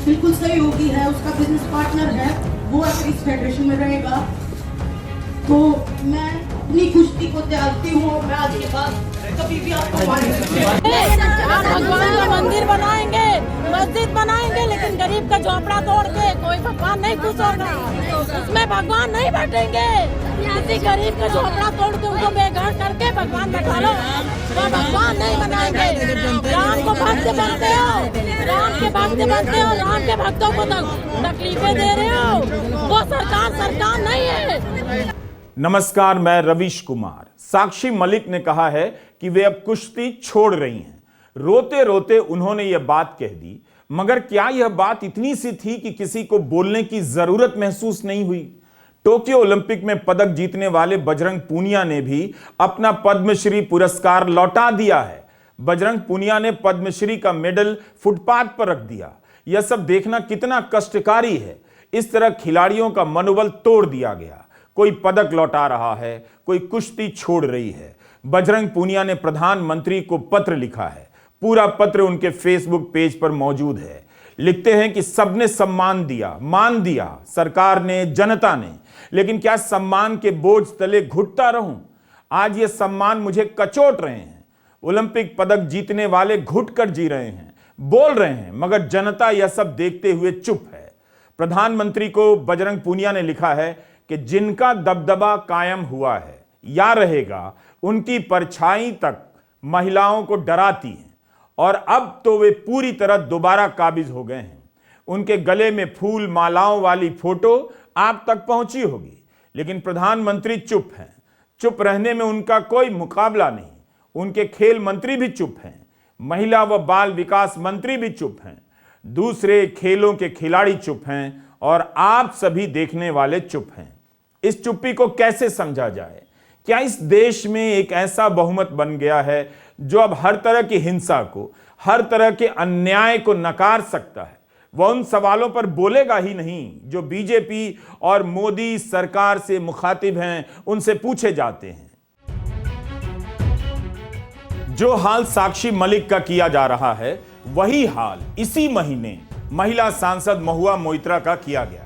बिल्कुल सहयोगी है, उसका बिजनेस पार्टनर है, वो अगर इस फेडरेशन में रहेगा तो मैं अपनी कुश्ती को त्यागती हूँ और मैं आज के बाद कभी भी आपको भगवान का मंदिर बनाएंगे, मस्जिद बनाएंगे, लेकिन गरीब का झोपड़ा तोड़ के कोई भगवान नहीं खुश होगा, उसमें भगवान नहीं बैठेंगे। किसी गरीब का झोपड़ा तोड़ के उनको बेघर करके भगवान बैठा लो, वो भगवान नहीं बनाएंगे। राम को भक्त बनते हो, राम के भक्त बनते हो, राम के भक्तों को तकलीफें दे रहे हो, वो सरकार नहीं है। नमस्कार, मैं रवीश कुमार। साक्षी मलिक ने कहा है कि वे अब कुश्ती छोड़ रही हैं। रोते रोते उन्होंने यह बात कह दी, मगर क्या यह बात इतनी सी थी कि किसी को बोलने की जरूरत महसूस नहीं हुई? टोक्यो ओलंपिक में पदक जीतने वाले बजरंग पूनिया ने भी अपना पद्मश्री पुरस्कार लौटा दिया है। बजरंग पूनिया ने पद्मश्री का मेडल फुटपाथ पर रख दिया। यह सब देखना कितना कष्टकारी है। इस तरह खिलाड़ियों का मनोबल तोड़ दिया गया। कोई पदक लौटा रहा है, कोई कुश्ती छोड़ रही है। बजरंग पूनिया ने प्रधानमंत्री को पत्र लिखा है। पूरा पत्र उनके फेसबुक पेज पर मौजूद है। लिखते हैं कि सबने सम्मान दिया, मान दिया, सरकार ने, जनता ने, लेकिन क्या सम्मान के बोझ तले घुटता रहूं? आज ये सम्मान मुझे कचोट रहे हैं। ओलंपिक पदक जीतने वाले घुट कर जी रहे हैं, बोल रहे हैं, मगर जनता यह सब देखते हुए चुप है। प्रधानमंत्री को बजरंग पूनिया ने लिखा है कि जिनका दबदबा कायम हुआ है या रहेगा, उनकी परछाई तक महिलाओं को डराती है और अब तो वे पूरी तरह दोबारा काबिज हो गए हैं। उनके गले में फूल मालाओं वाली फोटो आप तक पहुंची होगी, लेकिन प्रधानमंत्री चुप हैं। चुप रहने में उनका कोई मुकाबला नहीं। उनके खेल मंत्री भी चुप हैं, महिला व बाल विकास मंत्री भी चुप हैं, दूसरे खेलों के खिलाड़ी चुप हैं और आप सभी देखने वाले चुप हैं। इस चुप्पी को कैसे समझा जाए? क्या इस देश में एक ऐसा बहुमत बन गया है जो अब हर तरह की हिंसा को, हर तरह के अन्याय को नकार सकता है? वह उन सवालों पर बोलेगा ही नहीं जो बीजेपी और मोदी सरकार से मुखातिब हैं, उनसे पूछे जाते हैं। जो हाल साक्षी मलिक का किया जा रहा है, वही हाल इसी महीने महिला सांसद महुआ मोइत्रा का किया गया।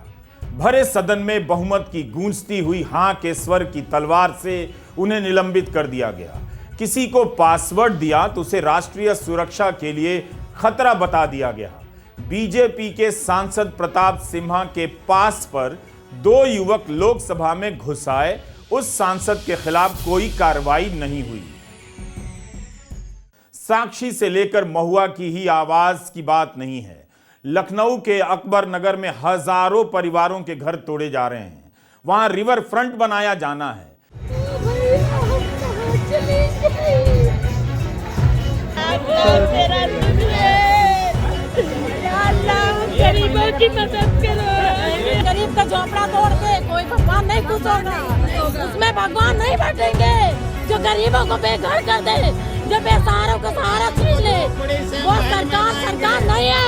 भरे सदन में बहुमत की गूंजती हुई हां के स्वर की तलवार से उन्हें निलंबित कर दिया गया। किसी को पासवर्ड दिया तो उसे राष्ट्रीय सुरक्षा के लिए खतरा बता दिया गया। बीजेपी के सांसद प्रताप सिम्हा के पास पर 2 युवक लोकसभा में घुस आए, उस सांसद के खिलाफ कोई कार्रवाई नहीं हुई। साक्षी से लेकर महुआ की ही आवाज की बात नहीं है। लखनऊ के अकबर नगर में हजारों परिवारों के घर तोड़े जा रहे हैं। वहां रिवर फ्रंट बनाया जाना है। गरीबों की मदद करो। गरीब का झोपड़ा तोड़ के कोई भगवान नहीं खुश होगा, उसमें भगवान नहीं बैठेंगे। जो गरीबों को बेघर कर दे, जो बेसहारों को सहारा छीन ले, वो सरकार नहीं है।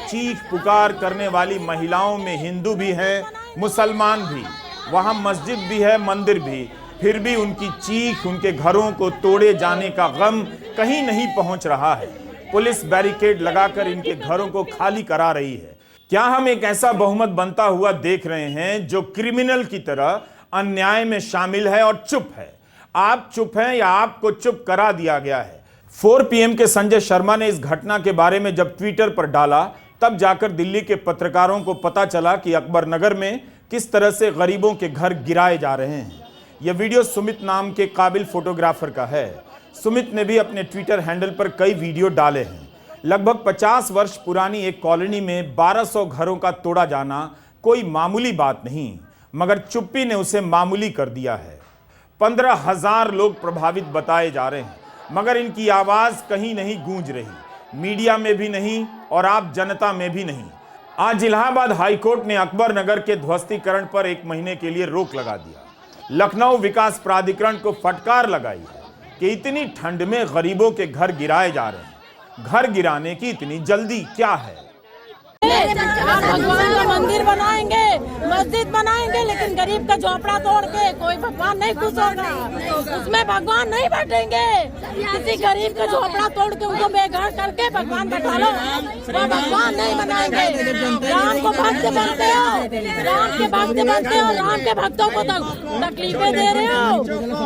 चीख पुकार करने वाली महिलाओं में हिंदू भी हैं, मुसलमान भी, वहां मस्जिद भी है, मंदिर भी, फिर भी उनकी चीख, उनके घरों को तोड़े जाने का गम कहीं नहीं पहुंच रहा है। पुलिस बैरिकेड लगाकर इनके घरों को खाली करा रही है। क्या हम एक ऐसा बहुमत बनता हुआ देख रहे हैं जो क्रिमिनल की तरह अन्याय में शामिल है और चुप है? आप चुप हैं या आपको चुप करा दिया गया है? 4 PM के संजय शर्मा ने इस घटना के बारे में जब ट्विटर पर डाला, तब जाकर दिल्ली के पत्रकारों को पता चला कि अकबर नगर में किस तरह से गरीबों के घर गिराए जा रहे हैं। यह वीडियो सुमित नाम के काबिल फोटोग्राफर का है। सुमित ने भी अपने ट्विटर हैंडल पर कई वीडियो डाले हैं। लगभग 50 वर्ष पुरानी एक कॉलोनी में 1200 घरों का तोड़ा जाना कोई मामूली बात नहीं, मगर चुप्पी ने उसे मामूली कर दिया है। 15,000 लोग प्रभावित बताए जा रहे हैं, मगर इनकी आवाज कहीं नहीं गूंज रही, मीडिया में भी नहीं और आप जनता में भी नहीं। आज इलाहाबाद हाईकोर्ट ने अकबर नगर के ध्वस्तीकरण पर 1 महीने के लिए रोक लगा दिया। लखनऊ विकास प्राधिकरण को फटकार लगाई है कि इतनी ठंड में गरीबों के घर गिराए जा रहे हैं। घर गिराने की इतनी जल्दी क्या है? हम भगवान का मंदिर बनाएंगे, मस्जिद बनाएंगे, लेकिन गरीब का झोपड़ा तोड़ के कोई भगवान नहीं खुश होगा, उसमें भगवान नहीं बैठेंगे। किसी गरीब का झोपड़ा तोड़ के उनको बेघर करके भगवान बैठा लो, वो भगवान नहीं बनाएंगे। राम को भक्त बनते हो, राम के भक्त बनते हो, राम के भक्तों को तकलीफें दे रहे हो।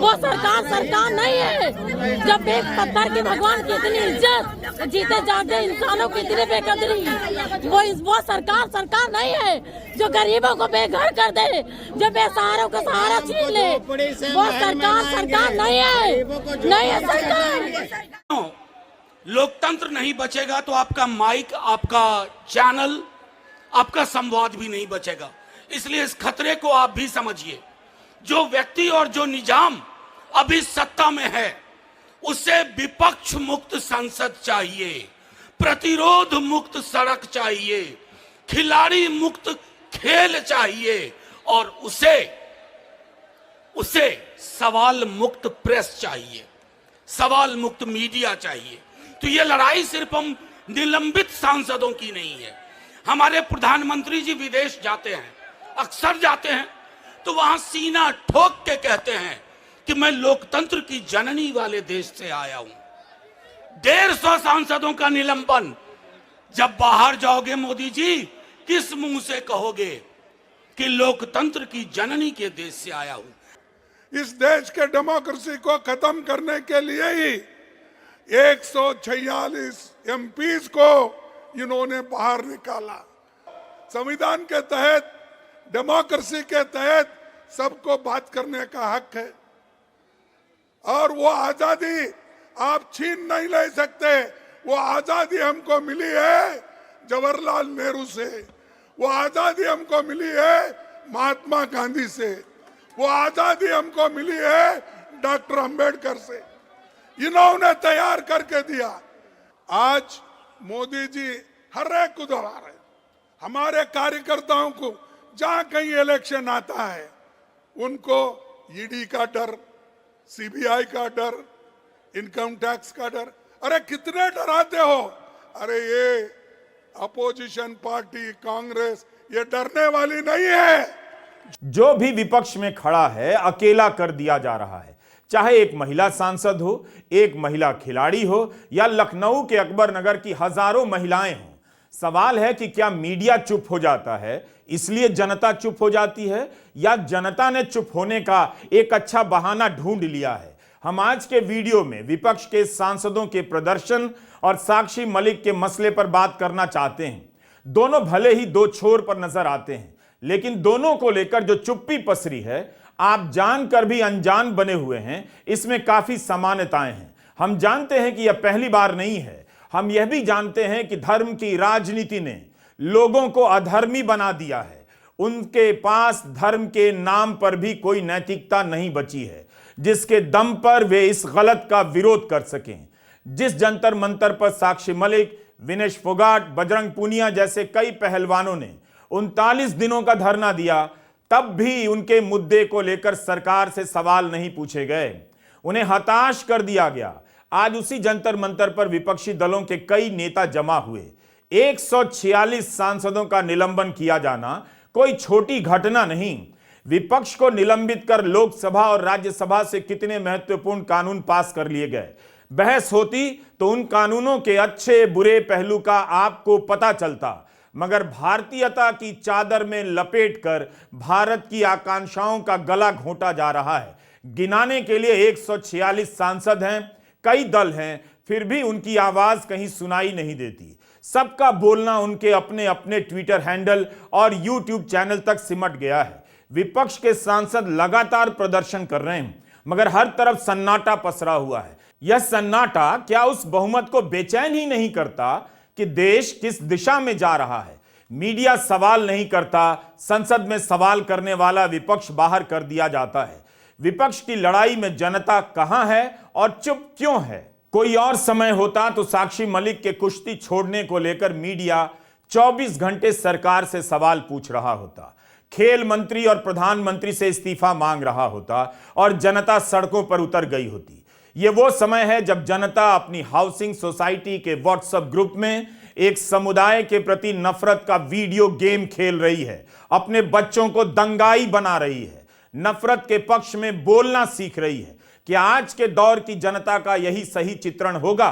वो सरकार नहीं है। जब एक पत्थर की भगवान की इतनी इज्जत, जीते जागते इंसानों की इतनी बेकदरी, वो सरकार नहीं है जो गरीबों को बेघर कर दे, जो बेसहारों का सहारा छीन ले। वो सरकार नहीं है सरकार। लोकतंत्र नहीं बचेगा तो आपका माइक, आपका चैनल, आपका संवाद भी नहीं बचेगा। इसलिए इस खतरे को आप भी समझिए। जो व्यक्ति और जो निजाम अभी सत्ता में है, उसे विपक्ष मुक्त संसद चाहिए, प्रतिरोध मुक्त सड़क चाहिए, खिलाड़ी मुक्त खेल चाहिए, और उसे सवाल मुक्त प्रेस चाहिए, सवाल मुक्त मीडिया चाहिए। तो ये लड़ाई सिर्फ हम निलंबित सांसदों की नहीं है। हमारे प्रधानमंत्री जी विदेश जाते हैं, अक्सर जाते हैं, तो वहां सीना ठोक के कहते हैं कि मैं लोकतंत्र की जननी वाले देश से आया हूं। 150 सांसदों का निलंबन। जब बाहर जाओगे मोदी जी, किस मुंह से कहोगे कि लोकतंत्र की जननी के देश से आया हूं? इस देश के डेमोक्रेसी को खत्म करने के लिए ही 146 एमपीज को इन्होंने बाहर निकाला। संविधान के तहत, डेमोक्रेसी के तहत सबको बात करने का हक है, और वो आजादी आप छीन नहीं ले सकते। वो आजादी हमको मिली है जवाहरलाल नेहरू से, वो आजादी हमको मिली है महात्मा गांधी से, वो आजादी हमको मिली है डॉक्टर अंबेडकर से। इन्होंने तैयार करके दिया। आज मोदी जी हर एक को दोहरा रहे। हमारे कार्यकर्ताओं को जहां कहीं इलेक्शन आता है, उनको ईडी का डर, सीबीआई का डर, इनकम टैक्स का डर। अरे कितने डराते हो? अरे ये अपोजिशन पार्टी कांग्रेस ये डरने वाली नहीं है। जो भी विपक्ष में खड़ा है, अकेला कर दिया जा रहा है। चाहे एक महिला सांसद हो, एक महिला खिलाड़ी हो, या लखनऊ के अकबर नगर की हजारों महिलाएं हों। सवाल है कि क्या मीडिया चुप हो जाता है इसलिए जनता चुप हो जाती है, या जनता ने चुप होने का एक अच्छा बहाना ढूंढ लिया है? हम आज के वीडियो में विपक्ष के सांसदों के प्रदर्शन और साक्षी मलिक के मसले पर बात करना चाहते हैं। दोनों भले ही दो छोर पर नजर आते हैं, लेकिन दोनों को लेकर जो चुप्पी पसरी है, आप जानकर भी अनजान बने हुए हैं, इसमें काफी समानताएं हैं। हम जानते हैं कि यह पहली बार नहीं है। हम यह भी जानते हैं कि धर्म की राजनीति ने लोगों को अधर्मी बना दिया है। उनके पास धर्म के नाम पर भी कोई नैतिकता नहीं बची है जिसके दम पर वे इस गलत का विरोध कर सकें। जिस जंतर मंतर पर साक्षी मलिक, विनेश फोगाट, बजरंग पूनिया जैसे कई पहलवानों ने 39 दिनों का धरना दिया, तब भी उनके मुद्दे को लेकर सरकार से सवाल नहीं पूछे गए, उन्हें हताश कर दिया गया। आज उसी जंतर मंतर पर विपक्षी दलों के कई नेता जमा हुए। 146 सांसदों का निलंबन किया जाना कोई छोटी घटना नहीं। विपक्ष को निलंबित कर लोकसभा और राज्यसभा से कितने महत्वपूर्ण कानून पास कर लिए गए। बहस होती तो उन कानूनों के अच्छे बुरे पहलू का आपको पता चलता, मगर भारतीयता की चादर में लपेटकर भारत की आकांक्षाओं का गला घोंटा जा रहा है। गिनाने के लिए 146 सांसद हैं, कई दल हैं, फिर भी उनकी आवाज कहीं सुनाई नहीं देती। सबका बोलना उनके अपने अपने ट्विटर हैंडल और यूट्यूब चैनल तक सिमट गया है। विपक्ष के सांसद लगातार प्रदर्शन कर रहे हैं, मगर हर तरफ सन्नाटा पसरा हुआ है। यह सन्नाटा क्या उस बहुमत को बेचैन ही नहीं करता कि देश किस दिशा में जा रहा है? मीडिया सवाल नहीं करता, संसद में सवाल करने वाला विपक्ष बाहर कर दिया जाता है। विपक्ष की लड़ाई में जनता कहां है और चुप क्यों है? कोई और समय होता तो साक्षी मलिक के कुश्ती छोड़ने को लेकर मीडिया 24 घंटे सरकार से सवाल पूछ रहा होता, खेल मंत्री और प्रधानमंत्री से इस्तीफा मांग रहा होता और जनता सड़कों पर उतर गई होती। यह वो समय है जब जनता अपनी हाउसिंग सोसाइटी के व्हाट्सएप ग्रुप में एक समुदाय के प्रति नफरत का वीडियो गेम खेल रही है, अपने बच्चों को दंगाई बना रही है, नफरत के पक्ष में बोलना सीख रही है। क्या आज के दौर की जनता का यही सही चित्रण होगा?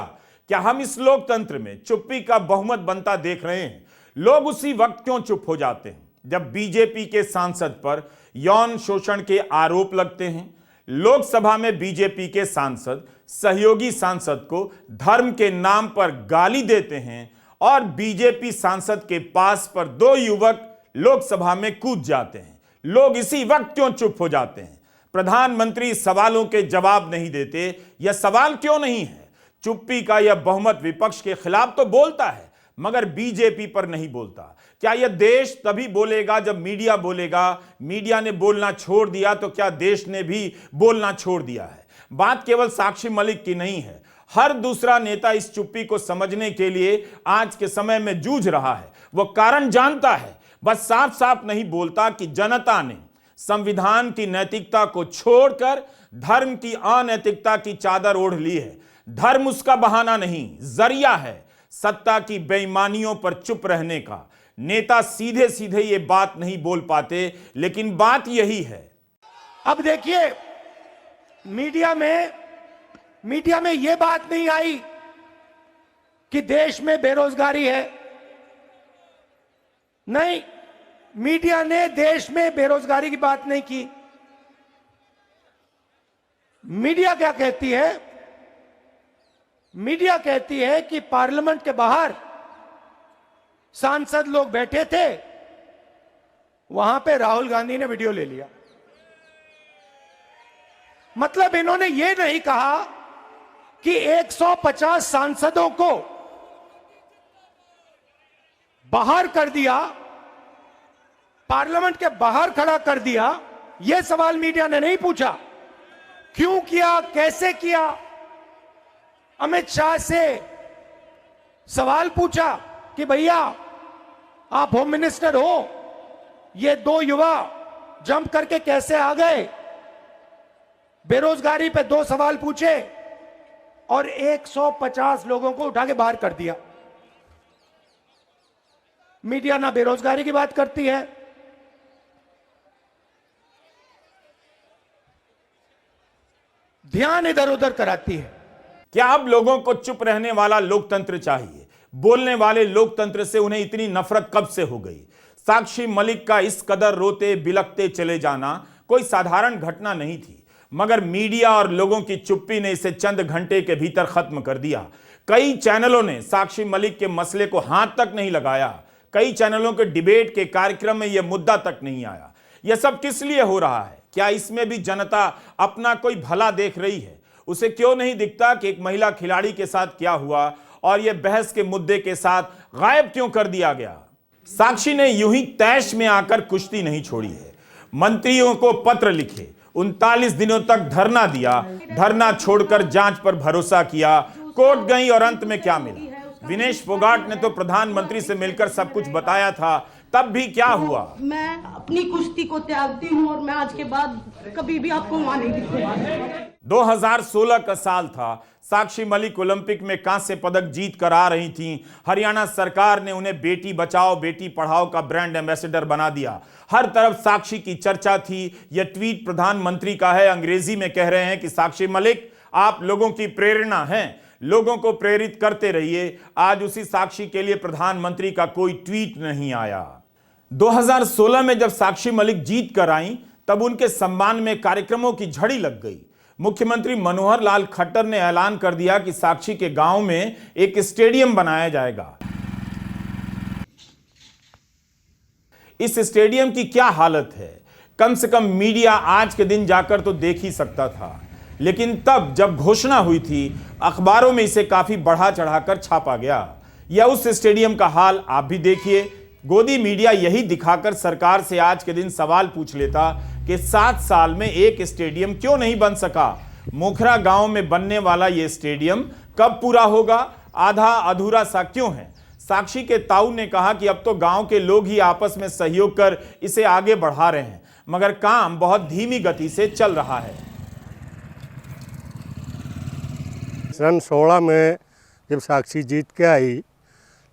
क्या हम इस लोकतंत्र में चुप्पी का बहुमत बनता देख रहे हैं? लोग उसी वक्त क्यों चुप हो जाते हैं जब बीजेपी के सांसद पर यौन शोषण के आरोप लगते हैं? लोकसभा में बीजेपी के सांसद सहयोगी सांसद को धर्म के नाम पर गाली देते हैं और बीजेपी सांसद के पास पर 2 युवक लोकसभा में कूद जाते हैं। लोग इसी वक्त क्यों चुप हो जाते हैं? प्रधानमंत्री सवालों के जवाब नहीं देते। यह सवाल क्यों नहीं है? चुप्पी का यह बहुमत विपक्ष के खिलाफ तो बोलता है मगर बीजेपी पर नहीं बोलता। क्या यह देश तभी बोलेगा जब मीडिया बोलेगा? मीडिया ने बोलना छोड़ दिया तो क्या देश ने भी बोलना छोड़ दिया है? बात केवल साक्षी मलिक की नहीं है। हर दूसरा नेता इस चुप्पी को समझने के लिए आज के समय में जूझ रहा है। वो कारण जानता है, बस साफ साफ नहीं बोलता कि जनता ने संविधान की नैतिकता को छोड़कर धर्म की अनैतिकता की चादर ओढ़ ली है। धर्म उसका बहाना नहीं, जरिया है सत्ता की बेईमानियों पर चुप रहने का। नेता सीधे सीधे ये बात नहीं बोल पाते, लेकिन बात यही है। अब देखिए, मीडिया में यह बात नहीं आई कि देश में बेरोजगारी है। नहीं, मीडिया ने देश में बेरोजगारी की बात नहीं की। मीडिया क्या कहती है? मीडिया कहती है कि पार्लियामेंट के बाहर सांसद लोग बैठे थे, वहां पे राहुल गांधी ने वीडियो ले लिया। मतलब इन्होंने यह नहीं कहा कि 150 सांसदों को बाहर कर दिया, पार्लियामेंट के बाहर खड़ा कर दिया। यह सवाल मीडिया ने नहीं पूछा। क्यों किया, कैसे किया? अमित शाह से सवाल पूछा कि भैया आप होम मिनिस्टर हो, ये 2 युवा जंप करके कैसे आ गए? बेरोजगारी पे 2 सवाल पूछे और 150 लोगों को उठा के बाहर कर दिया। मीडिया ना बेरोजगारी की बात करती है, ध्यान इधर उधर कराती है। क्या अब लोगों को चुप रहने वाला लोकतंत्र चाहिए? बोलने वाले लोकतंत्र से उन्हें इतनी नफरत कब से हो गई? साक्षी मलिक का इस कदर रोते बिलखते चले जाना कोई साधारण घटना नहीं थी, मगर मीडिया और लोगों की चुप्पी ने इसे चंद घंटे के भीतर खत्म कर दिया। कई चैनलों ने साक्षी मलिक के मसले को हाथ तक नहीं लगाया। कई चैनलों के डिबेट के कार्यक्रम में यह मुद्दा तक नहीं आया। यह सब किस लिए हो रहा है? क्या इसमें भी जनता अपना कोई भला देख रही है? उसे क्यों नहीं दिखता कि एक महिला खिलाड़ी के साथ क्या हुआ और यह बहस के मुद्दे के साथ गायब क्यों कर दिया गया? साक्षी ने यूं ही तैश में आकर कुश्ती नहीं छोड़ी है। मंत्रियों को पत्र लिखे, 39 दिनों तक धरना दिया, धरना छोड़कर जांच पर भरोसा किया, कोर्ट गई और अंत में क्या मिला? विनेश फोगाट ने तो प्रधानमंत्री से मिलकर सब कुछ बताया था, तब भी क्या हुआ? मैं अपनी कुश्ती को त्यागती हूँ और मैं आज के बाद कभी भी आपको वहां नहीं दिखूंगा। 2016 का साल था। साक्षी मलिक ओलंपिक में कांस्य पदक जीत कर आ रही थीं। हरियाणा सरकार ने उन्हें बेटी बचाओ बेटी पढ़ाओ का ब्रांड एम्बेसडर बना दिया। हर तरफ साक्षी की चर्चा थी। यह ट्वीट प्रधानमंत्री का है, अंग्रेजी में कह रहे हैं कि साक्षी मलिक आप लोगों की प्रेरणा हैं, लोगों को प्रेरित करते रहिए। आज उसी साक्षी के लिए प्रधानमंत्री का कोई ट्वीट नहीं आया। 2016 में जब साक्षी मलिक जीत कर आई तब उनके सम्मान में कार्यक्रमों की झड़ी लग गई। मुख्यमंत्री मनोहर लाल खट्टर ने ऐलान कर दिया कि साक्षी के गांव में एक स्टेडियम बनाया जाएगा। इस स्टेडियम की क्या हालत है, कम से कम मीडिया आज के दिन जाकर तो देख ही सकता था। लेकिन तब जब घोषणा हुई थी, अखबारों में इसे काफी बढ़ा चढ़ाकर छापा गया। या उस स्टेडियम का हाल आप भी देखिए। गोदी मीडिया यही दिखाकर सरकार से आज के दिन सवाल पूछ लेता कि 7 साल में एक स्टेडियम क्यों नहीं बन सका? मोखरा गांव में बनने वाला यह स्टेडियम कब पूरा होगा? आधा अधूरा सा क्यों है? साक्षी के ताऊ ने कहा कि अब तो गांव के लोग ही आपस में सहयोग कर इसे आगे बढ़ा रहे हैं, मगर काम बहुत धीमी गति से चल रहा है। सन 16 में जब साक्षी जीत के आई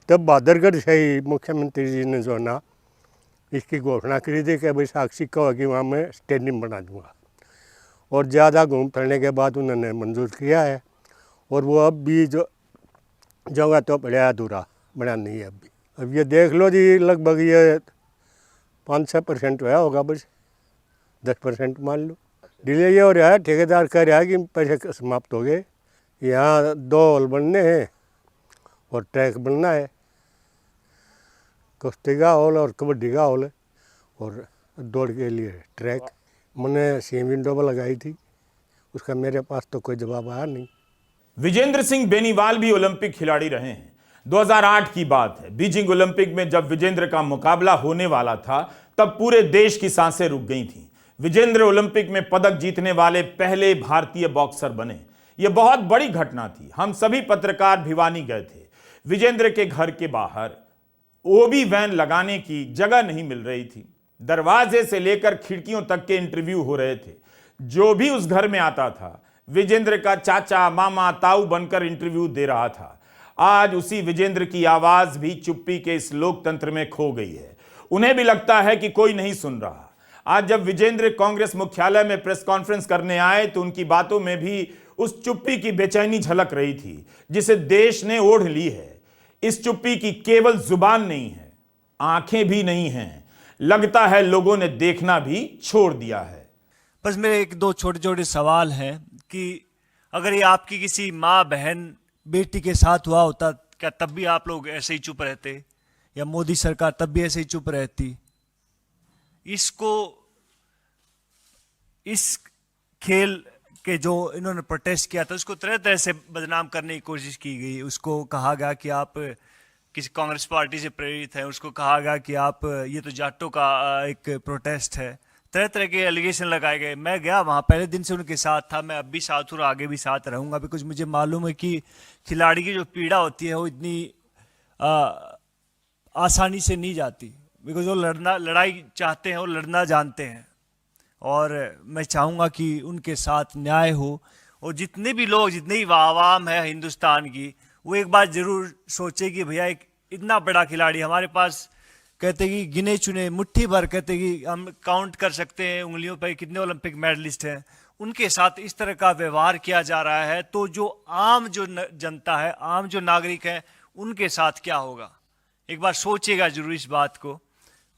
तब बहादुरगढ़ से ही मुख्यमंत्री जी ने जो ना इसकी घोषणा करी थी कि भाई साक्षी को कि वहाँ मैं स्टेडियम बना दूँगा, और ज़्यादा घूम फिरने के बाद उन्होंने मंजूर किया है। और वो अब भी जो जगह तो पड़ा अधूरा, बना नहीं है अभी। अब ये देख लो जी, लगभग ये 5-6% हुआ होगा, बस 10% मान लो। डिले ये हो रहा है, ठेकेदार कह रहा है कि पैसे समाप्त हो गए। यहाँ 2 हॉल बनने हैं और ट्रैक बनना है, कुश्ती का हॉल और कबड्डी का हॉल है, और दौड़ के लिए ट्रैक। मैंने सीम विंडो पर लगाई थी, उसका मेरे पास तो कोई जवाब आया नहीं। विजेंद्र सिंह बेनीवाल भी ओलंपिक खिलाड़ी रहे हैं। 2008 की बात है, बीजिंग ओलंपिक में जब विजेंद्र का मुकाबला होने वाला था तब पूरे देश की सांसें रुक गई थीं। विजेंद्र ओलंपिक में पदक जीतने वाले पहले भारतीय बॉक्सर बने। यह बहुत बड़ी घटना थी। हम सभी पत्रकार भिवानी गए थे। विजेंद्र के घर के बाहर ओबी वैन लगाने की जगह नहीं मिल रही थी। दरवाजे से लेकर खिड़कियों तक के इंटरव्यू हो रहे थे। जो भी उस घर में आता था विजेंद्र का चाचा, मामा, ताऊ बनकर इंटरव्यू दे रहा था। आज उसी विजेंद्र की आवाज भी चुप्पी के इस लोकतंत्र में खो गई है। उन्हें भी लगता है कि कोई नहीं सुन रहा। आज जब विजेंद्र कांग्रेस मुख्यालय में प्रेस कॉन्फ्रेंस करने आए तो उनकी बातों में भी उस चुप्पी की बेचैनी झलक रही थी जिसे देश ने ओढ़ ली है। इस चुप्पी की केवल जुबान नहीं है, आंखें भी नहीं हैं। लगता है लोगों ने देखना भी छोड़ दिया है। बस मेरे 1-2 छोटे-छोटे सवाल हैं कि अगर ये आपकी किसी माँ, बहन, बेटी के साथ हुआ होता, क्या तब भी आप लोग ऐसे ही चुप रहते, या मोदी सरकार तब भी ऐसे ही चुप रहती? इस खेल के जो इन्होंने प्रोटेस्ट किया था उसको तरह तरह से बदनाम करने की कोशिश की गई। उसको कहा गया कि आप किसी कांग्रेस पार्टी से प्रेरित हैं, उसको कहा गया कि आप ये तो जाटों का एक प्रोटेस्ट है। तरह तरह के एलिगेशन लगाए गए। मैं गया वहाँ, पहले दिन से उनके साथ था, मैं अब भी साथ हूँ और आगे भी साथ रहूँगा। बिकॉज मुझे मालूम है कि खिलाड़ी की जो पीड़ा होती है वो इतनी आसानी से नहीं जाती। बिकॉज वो लड़ाई चाहते हैं, वो लड़ना जानते हैं, और मैं चाहूँगा कि उनके साथ न्याय हो। और जितने भी लोग, जितनी भी आवाम है हिंदुस्तान की, वो एक बात ज़रूर सोचे कि भैया एक इतना बड़ा खिलाड़ी हमारे पास, कहते कि गिने चुने मुट्ठी भर, कहते कि हम काउंट कर सकते हैं उंगलियों पर कितने ओलंपिक मेडलिस्ट हैं, उनके साथ इस तरह का व्यवहार किया जा रहा है। तो जो आम जो जनता है, आम जो नागरिक हैं, उनके साथ क्या होगा? एक बार सोचिएगा जरूर इस बात को।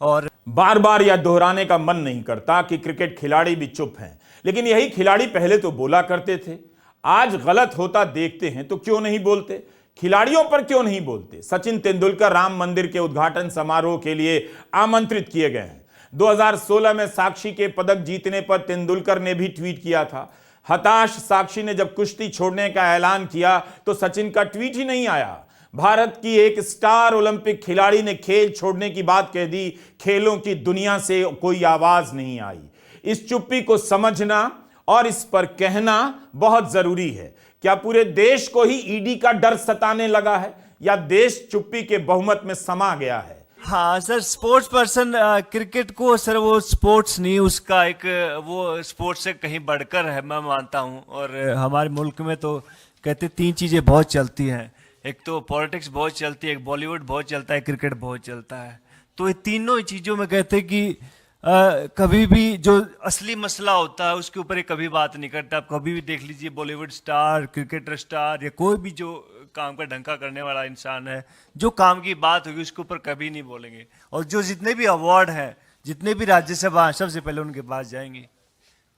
और बार बार यह दोहराने का मन नहीं करता कि क्रिकेट खिलाड़ी भी चुप हैं, लेकिन यही खिलाड़ी पहले तो बोला करते थे। आज गलत होता देखते हैं तो क्यों नहीं बोलते? खिलाड़ियों पर क्यों नहीं बोलते? सचिन तेंदुलकर राम मंदिर के उद्घाटन समारोह के लिए आमंत्रित किए गए हैं। 2016 में साक्षी के पदक जीतने पर तेंदुलकर ने भी ट्वीट किया था। हताश साक्षी ने जब कुश्ती छोड़ने का ऐलान किया तो सचिन का ट्वीट ही नहीं आया। भारत की एक स्टार ओलंपिक खिलाड़ी ने खेल छोड़ने की बात कह दी, खेलों की दुनिया से कोई आवाज नहीं आई। इस चुप्पी को समझना और इस पर कहना बहुत जरूरी है। क्या पूरे देश को ही ईडी का डर सताने लगा है, या देश चुप्पी के बहुमत में समा गया है? हाँ सर, स्पोर्ट्स पर्सन क्रिकेट को सर वो स्पोर्ट्स नहीं, उसका एक वो स्पोर्ट्स से कहीं बढ़कर है, मैं मानता हूँ। और हमारे मुल्क में तो कहते 3 चीज़ें बहुत चलती हैं, एक तो पॉलिटिक्स बहुत चलती है, एक बॉलीवुड बहुत चलता है, क्रिकेट बहुत चलता है। तो ये तीनों चीज़ों में कहते कि कभी भी जो असली मसला होता है उसके ऊपर ये कभी बात नहीं करता। आप कभी भी देख लीजिए, बॉलीवुड स्टार, क्रिकेटर स्टार, या कोई भी जो काम का ढंका करने वाला इंसान है, जो काम की बात होगी उसके ऊपर कभी नहीं बोलेंगे। और जो जितने भी अवार्ड हैं, जितने भी राज्यसभा, सबसे पहले उनके पास जाएंगे।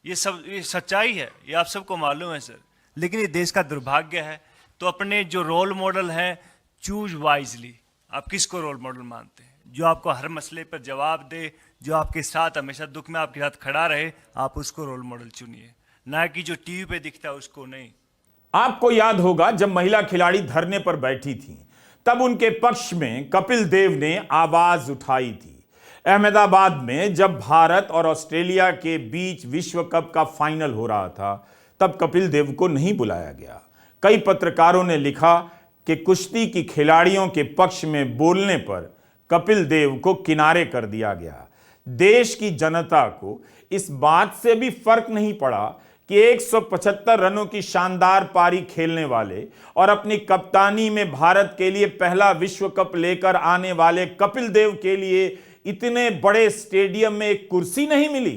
ये सच्चाई है, ये आप सबको मालूम है सर। लेकिन ये देश का दुर्भाग्य है। तो अपने जो रोल मॉडल हैं, चूज वाइजली। आप किसको रोल मॉडल मानते हैं? जो आपको हर मसले पर जवाब दे, जो आपके साथ हमेशा दुख में आपके साथ खड़ा रहे, आप उसको रोल मॉडल चुनिए, ना कि जो टीवी पे दिखता है उसको नहीं। आपको याद होगा जब महिला खिलाड़ी धरने पर बैठी थी तब उनके पक्ष में कपिल देव ने आवाज उठाई थी। अहमदाबाद में जब भारत और ऑस्ट्रेलिया के बीच विश्व कप का फाइनल हो रहा था तब कपिल देव को नहीं बुलाया गया। कई पत्रकारों ने लिखा कि कुश्ती की खिलाड़ियों के पक्ष में बोलने पर कपिल देव को किनारे कर दिया गया। देश की जनता को इस बात से भी फर्क नहीं पड़ा कि 175 रनों की शानदार पारी खेलने वाले और अपनी कप्तानी में भारत के लिए पहला विश्व कप लेकर आने वाले कपिल देव के लिए इतने बड़े स्टेडियम में एक कुर्सी नहीं मिली।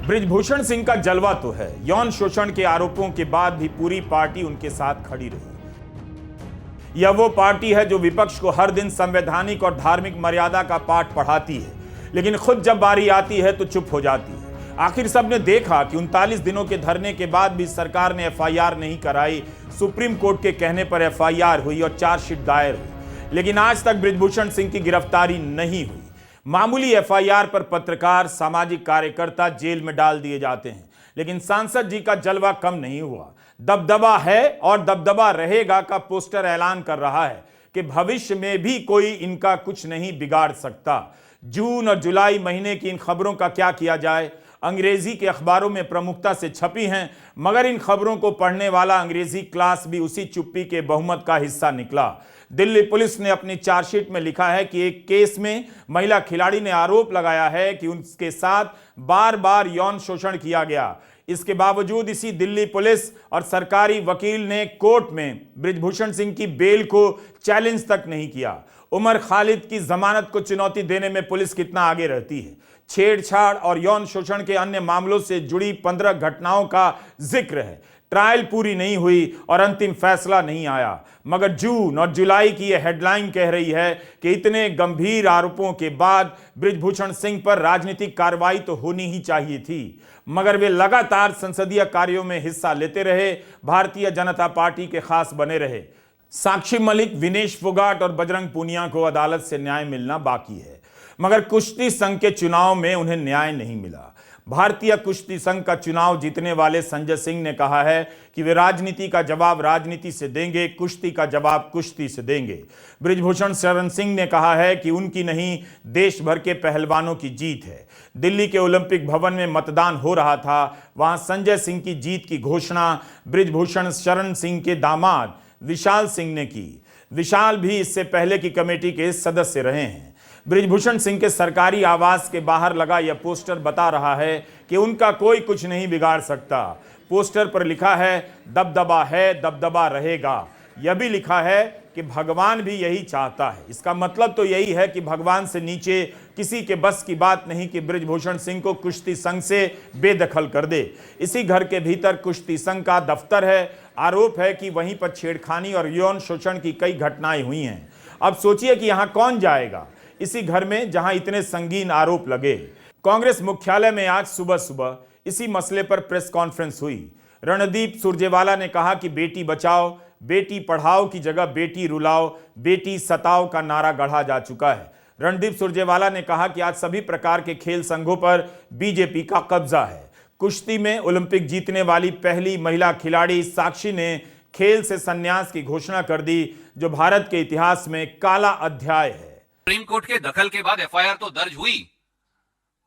बृजभूषण सिंह का जलवा तो है, यौन शोषण के आरोपों के बाद भी पूरी पार्टी उनके साथ खड़ी रही। यह वो पार्टी है जो विपक्ष को हर दिन संवैधानिक और धार्मिक मर्यादा का पाठ पढ़ाती है, लेकिन खुद जब बारी आती है तो चुप हो जाती है। आखिर सबने देखा कि 39 दिनों के धरने के बाद भी सरकार ने एफआईआर नहीं कराई। सुप्रीम कोर्ट के कहने पर एफआईआर हुई और चार्जशीट दायर हुई, लेकिन आज तक बृजभूषण सिंह की गिरफ्तारी नहीं हुई। मामूली एफआईआर पर पत्रकार, सामाजिक कार्यकर्ता जेल में डाल दिए जाते हैं, लेकिन सांसद जी का जलवा कम नहीं हुआ। दबदबा है और दबदबा रहेगा का पोस्टर ऐलान कर रहा है कि भविष्य में भी कोई इनका कुछ नहीं बिगाड़ सकता। जून और जुलाई महीने की इन खबरों का क्या किया जाए। अंग्रेजी के अखबारों में प्रमुखता से छपी हैं, मगर इन खबरों को पढ़ने वाला अंग्रेजी क्लास भी उसी चुप्पी के बहुमत का हिस्सा निकला। दिल्ली पुलिस ने अपनी चार्जशीट में लिखा है कि एक केस में महिला खिलाड़ी ने आरोप लगाया है कि उसके साथ बार बार यौन शोषण किया गया। इसके बावजूद इसी दिल्ली पुलिस और सरकारी वकील ने कोर्ट में बृजभूषण सिंह की बेल को चैलेंज तक नहीं किया। उमर खालिद की जमानत को चुनौती देने में पुलिस कितना आगे रहती है। छेड़छाड़ और यौन शोषण के अन्य मामलों से जुड़ी 15 घटनाओं का जिक्र है। ट्रायल पूरी नहीं हुई और अंतिम फैसला नहीं आया, मगर जून और जुलाई की यह हेडलाइन कह रही है कि इतने गंभीर आरोपों के बाद बृजभूषण सिंह पर राजनीतिक कार्रवाई तो होनी ही चाहिए थी, मगर वे लगातार संसदीय कार्यों में हिस्सा लेते रहे, भारतीय जनता पार्टी के खास बने रहे। साक्षी मलिक, विनेश फोगाट और बजरंग पूनिया को अदालत से न्याय मिलना बाकी है, मगर कुश्ती संघ के चुनाव में उन्हें न्याय नहीं मिला। भारतीय कुश्ती संघ का चुनाव जीतने वाले संजय सिंह ने कहा है कि वे राजनीति का जवाब राजनीति से देंगे, कुश्ती का जवाब कुश्ती से देंगे। बृजभूषण शरण सिंह ने कहा है कि उनकी नहीं, देश भर के पहलवानों की जीत है। दिल्ली के ओलंपिक भवन में मतदान हो रहा था, वहां संजय सिंह की जीत की घोषणा बृजभूषण शरण सिंह के दामाद विशाल सिंह ने की। विशाल भी इससे पहले की कमेटी के सदस्य रहे हैं। बृजभूषण सिंह के सरकारी आवास के बाहर लगा यह पोस्टर बता रहा है कि उनका कोई कुछ नहीं बिगाड़ सकता। पोस्टर पर लिखा है दबदबा है, दबदबा रहेगा। यह भी लिखा है कि भगवान भी यही चाहता है। इसका मतलब तो यही है कि भगवान से नीचे किसी के बस की बात नहीं कि बृजभूषण सिंह को कुश्ती संघ से बेदखल कर दे। इसी घर के भीतर कुश्ती संघ का दफ्तर है। आरोप है कि वहीं पर छेड़खानी और यौन शोषण की कई घटनाएं हुई हैं। अब सोचिए कि यहां कौन जाएगा इसी घर में जहां इतने संगीन आरोप लगे। कांग्रेस मुख्यालय में आज सुबह सुबह इसी मसले पर प्रेस कॉन्फ्रेंस हुई। रणदीप सुरजेवाला ने कहा कि बेटी बचाओ, बेटी पढ़ाओ की जगह बेटी रुलाओ, बेटी सताओ का नारा गढ़ा जा चुका है। रणदीप सुरजेवाला ने कहा कि आज सभी प्रकार के खेल संघों पर बीजेपी का कब्जा है। कुश्ती में ओलंपिक जीतने वाली पहली महिला खिलाड़ी साक्षी ने खेल से संन्यास की घोषणा कर दी, जो भारत के इतिहास में काला अध्याय है। सुप्रीम कोर्ट के दखल के बाद एफआईआर तो दर्ज हुई,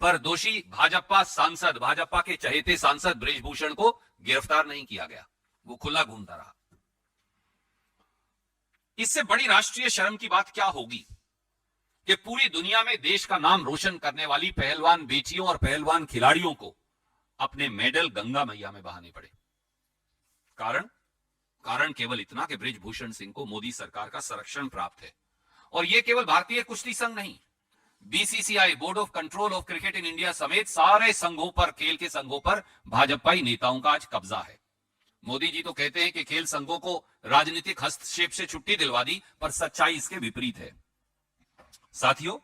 पर दोषी भाजपा सांसद, भाजपा के चहेते सांसद बृजभूषण को गिरफ्तार नहीं किया गया। वो खुला घूमता रहा। इससे बड़ी राष्ट्रीय शर्म की बात क्या होगी कि पूरी दुनिया में देश का नाम रोशन करने वाली पहलवान बेटियों और पहलवान खिलाड़ियों को अपने मेडल गंगा मैया में बहाने पड़े। कारण केवल इतना कि बृजभूषण सिंह को मोदी सरकार का संरक्षण प्राप्त है। और यह केवल भारतीय कुश्ती संघ नहीं, BCCI, board of control of cricket in India समेत सारे संघों पर, खेल के संघों पर भाजपाई नेताओं का आज कब्जा है। मोदी जी तो कहते हैं कि खेल संघों को राजनीतिक हस्तक्षेप से छुट्टी दिलवा दी, पर सच्चाई इसके विपरीत है। साथियों,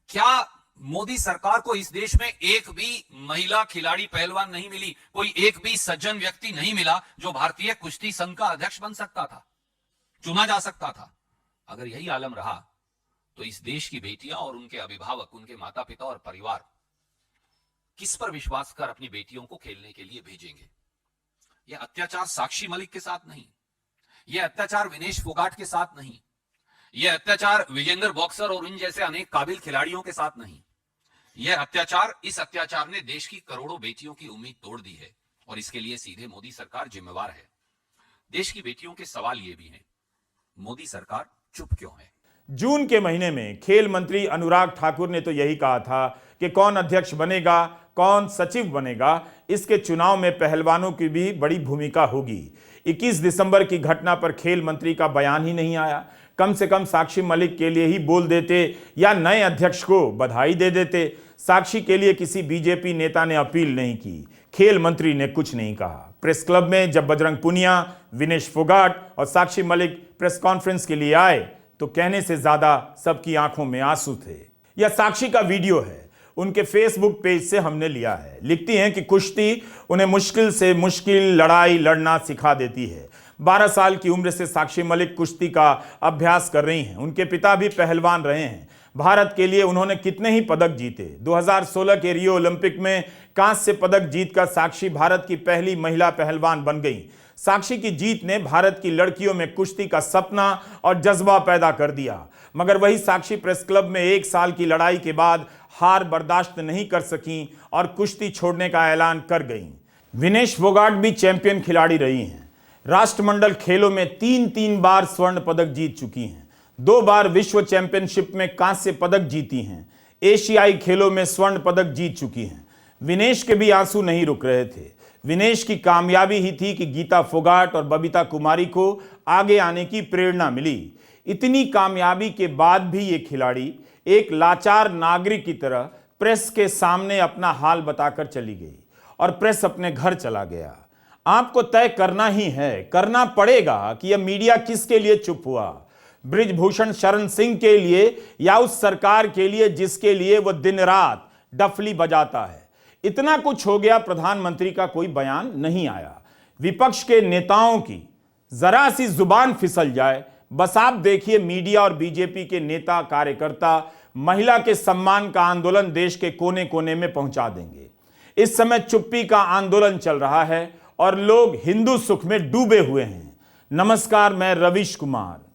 क्या मोदी सरकार को इस देश में एक भी महिला खिलाड़ी पहलवान नहीं मिली, कोई एक भी सज्जन व्यक्ति नहीं मिला जो भारतीय कुश्ती संघ का अध्यक्ष बन सकता था, चुना जा सकता था? अगर यही आलम रहा तो इस देश की बेटियां और उनके अभिभावक, उनके माता पिता और परिवार किस पर विश्वास कर अपनी बेटियों को खेलने के लिए भेजेंगे? यह अत्याचार साक्षी मलिक के साथ नहीं, यह अत्याचार विनेश फोगाट के साथ नहीं, यह अत्याचार विजेंद्र बॉक्सर और इन जैसे अनेक काबिल खिलाड़ियों के साथ नहीं। यह अत्याचार, इस अत्याचार ने देश की करोड़ों बेटियों की उम्मीद तोड़ दी है और इसके लिए सीधे मोदी सरकार जिम्मेवार है। देश की बेटियों के सवाल ये भी हैं, मोदी सरकार चुप क्यों है? जून के महीने में खेल मंत्री अनुराग ठाकुर ने तो यही कहा था कि कौन अध्यक्ष बनेगा, कौन सचिव बनेगा, इसके चुनाव में पहलवानों की भी बड़ी भूमिका होगी। 21 दिसंबर की घटना पर खेल मंत्री का बयान ही नहीं आया। कम से कम साक्षी मलिक के लिए ही बोल देते या नए अध्यक्ष को बधाई दे देते। साक्षी के लिए किसी बीजेपी नेता ने अपील नहीं की, खेल मंत्री ने कुछ नहीं कहा। प्रेस क्लब में जब बजरंग पुनिया, विनेश फोगाट और साक्षी मलिक प्रेस कॉन्फ्रेंस के लिए आए तो कहने से ज्यादा सबकी आंखों में आंसू थे। यह साक्षी का वीडियो है, उनके फेसबुक पेज से हमने लिया है। लिखती हैं कि कुश्ती उन्हें मुश्किल से मुश्किल लड़ाई लड़ना सिखा देती है। 12 साल की उम्र से साक्षी मलिक कुश्ती का अभ्यास कर रही हैं। उनके पिता भी पहलवान रहे हैं। भारत के लिए उन्होंने कितने ही पदक जीते। 2016 के रियो ओलंपिक में कांस्य पदक जीतकर साक्षी भारत की पहली महिला पहलवान बन गई। साक्षी की जीत ने भारत की लड़कियों में कुश्ती का सपना और जज्बा पैदा कर दिया। मगर वही साक्षी प्रेस क्लब में 1 साल की लड़ाई के बाद हार बर्दाश्त नहीं कर सकी और कुश्ती छोड़ने का ऐलान कर गईं। विनेश फोगाट भी चैंपियन खिलाड़ी रही हैं। राष्ट्रमंडल खेलों में 3 बार स्वर्ण पदक जीत चुकी हैं। 2 बार विश्व चैंपियनशिप में कांस्य पदक जीती हैं। एशियाई खेलों में स्वर्ण पदक जीत चुकी हैं। विनेश के भी आंसू नहीं रुक रहे थे। विनेश की कामयाबी ही थी कि गीता फोगाट और बबीता कुमारी को आगे आने की प्रेरणा मिली। इतनी कामयाबी के बाद भी ये खिलाड़ी एक लाचार नागरिक की तरह प्रेस के सामने अपना हाल बताकर चली गई और प्रेस अपने घर चला गया। आपको तय करना ही है, करना पड़ेगा कि यह मीडिया किसके लिए चुप हुआ, बृजभूषण शरण सिंह के लिए या उस सरकार के लिए जिसके लिए वह दिन रात डफली बजाता है। इतना कुछ हो गया, प्रधानमंत्री का कोई बयान नहीं आया। विपक्ष के नेताओं की जरा सी जुबान फिसल जाए, बस आप देखिए मीडिया और बीजेपी के नेता कार्यकर्ता महिला के सम्मान का आंदोलन देश के कोने कोने में पहुंचा देंगे। इस समय चुप्पी का आंदोलन चल रहा है और लोग हिंदू सुख में डूबे हुए हैं। नमस्कार, मैं रवीश कुमार।